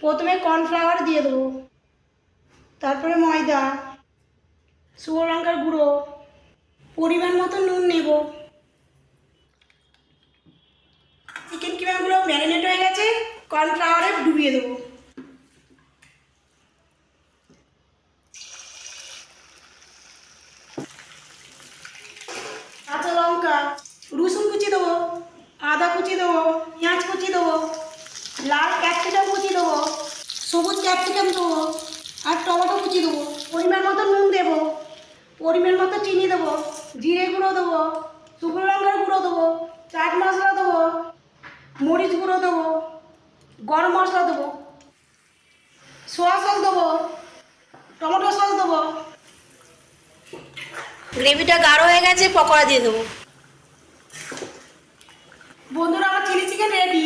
প্রথমে কর্নফ্লাওয়ার দিয়ে দেবো, তারপরে ময়দা, শুকনো লঙ্কার গুঁড়ো, পরিমাণ মতো নুন নেব। চিকেন কিমাগুলো ম্যারিনেট হয়ে গেছে, কর্নফ্লাওয়ারে ডুবিয়ে দেবো। কাঁচা লঙ্কা, রসুন কুচি দেবো, আদা কুচি দেবো, পেঁয়াজ কুচি দেবো, লাল ক্যাপসিকাম কুচি দেবো, সবুজ ক্যাপসিকাম দেবো, আর টমেটো কুচি দেবো। পরিমাণ মতো নুন দেবো, পরিমাণ মতো চিনি দেবো, জিরে গুঁড়ো দেবো, শুকনো লঙ্কার গুঁড়ো দেবো, চাট মশলা দেবো, মরিচ গুঁড়ো দেবো, গরম মশলা দেবো, সোয়া সস দেবো, টমেটো সস দেবো। গ্রেভিটা গাঢ় হয়ে গেছে, পকোড়া দিয়ে দেবো। বন্ধুরা, আমার চিলি চিকেন রেডি।